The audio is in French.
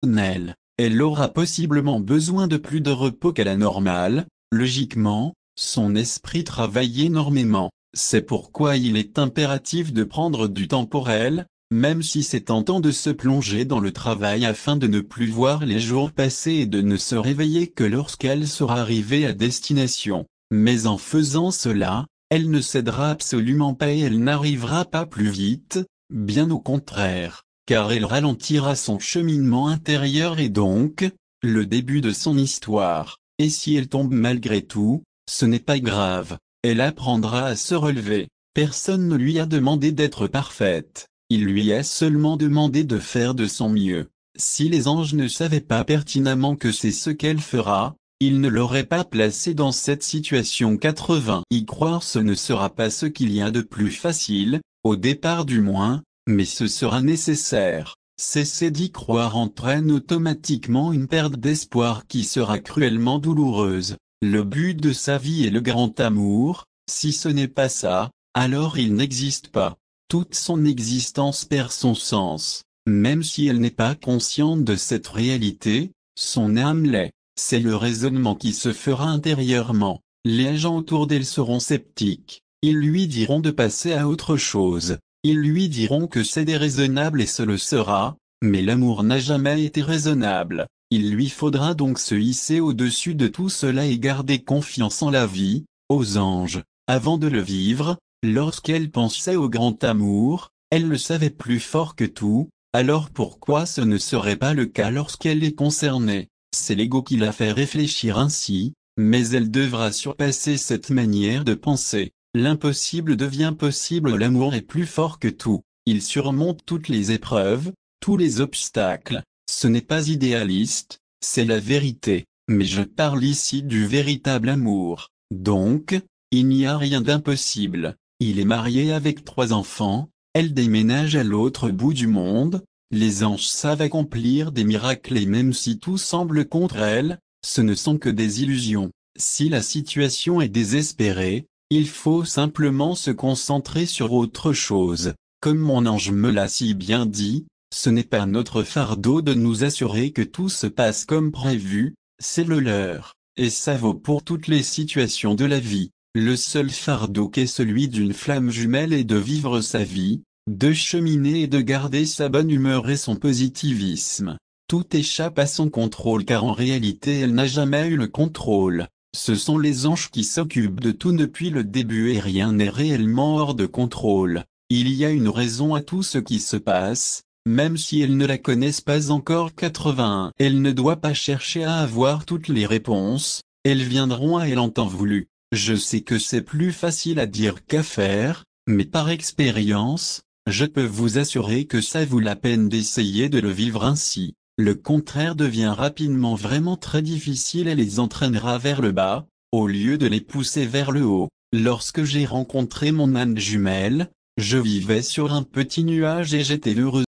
elle aura possiblement besoin de plus de repos qu'à la normale. Logiquement, son esprit travaille énormément. C'est pourquoi il est impératif de prendre du temps pour elle, même si c'est tentant de se plonger dans le travail afin de ne plus voir les jours passer et de ne se réveiller que lorsqu'elle sera arrivée à destination. Mais en faisant cela, elle ne cédera absolument pas et elle n'arrivera pas plus vite, bien au contraire, car elle ralentira son cheminement intérieur et donc, le début de son histoire. Et si elle tombe malgré tout, ce n'est pas grave, elle apprendra à se relever. Personne ne lui a demandé d'être parfaite, il lui a seulement demandé de faire de son mieux. Si les anges ne savaient pas pertinemment que c'est ce qu'elle fera, ils ne l'auraient pas placée dans cette situation. 80. Y croire, ce ne sera pas ce qu'il y a de plus facile, au départ du moins, mais ce sera nécessaire. Cesser d'y croire entraîne automatiquement une perte d'espoir qui sera cruellement douloureuse. Le but de sa vie est le grand amour. Si ce n'est pas ça, alors il n'existe pas. Toute son existence perd son sens. Même si elle n'est pas consciente de cette réalité, son âme l'est. C'est le raisonnement qui se fera intérieurement. Les gens autour d'elle seront sceptiques. Ils lui diront de passer à autre chose. Ils lui diront que c'est déraisonnable et ce le sera, mais l'amour n'a jamais été raisonnable. Il lui faudra donc se hisser au-dessus de tout cela et garder confiance en la vie, aux anges. Avant de le vivre, lorsqu'elle pensait au grand amour, elle le savait plus fort que tout, alors pourquoi ce ne serait pas le cas lorsqu'elle est concernée? C'est l'ego qui la fait réfléchir ainsi, mais elle devra surpasser cette manière de penser. L'impossible devient possible, l'amour est plus fort que tout, il surmonte toutes les épreuves, tous les obstacles. Ce n'est pas idéaliste, c'est la vérité, mais je parle ici du véritable amour. Donc, il n'y a rien d'impossible. Il est marié avec 3 enfants, elle déménage à l'autre bout du monde, les anges savent accomplir des miracles et même si tout semble contre elle, ce ne sont que des illusions. Si la situation est désespérée, il faut simplement se concentrer sur autre chose. Comme mon ange me l'a si bien dit, ce n'est pas notre fardeau de nous assurer que tout se passe comme prévu, c'est le leur, et ça vaut pour toutes les situations de la vie. Le seul fardeau qu'est celui d'une flamme jumelle est de vivre sa vie, de cheminer et de garder sa bonne humeur et son positivisme. Tout échappe à son contrôle car en réalité elle n'a jamais eu le contrôle. Ce sont les anges qui s'occupent de tout depuis le début et rien n'est réellement hors de contrôle. Il y a une raison à tout ce qui se passe, même si elles ne la connaissent pas encore. 81. Elle ne doit pas chercher à avoir toutes les réponses, elles viendront à elle en temps voulu. Je sais que c'est plus facile à dire qu'à faire, mais par expérience, je peux vous assurer que ça vaut la peine d'essayer de le vivre ainsi. Le contraire devient rapidement vraiment très difficile et les entraînera vers le bas, au lieu de les pousser vers le haut. Lorsque j'ai rencontré mon âme jumelle, je vivais sur un petit nuage et j'étais heureux.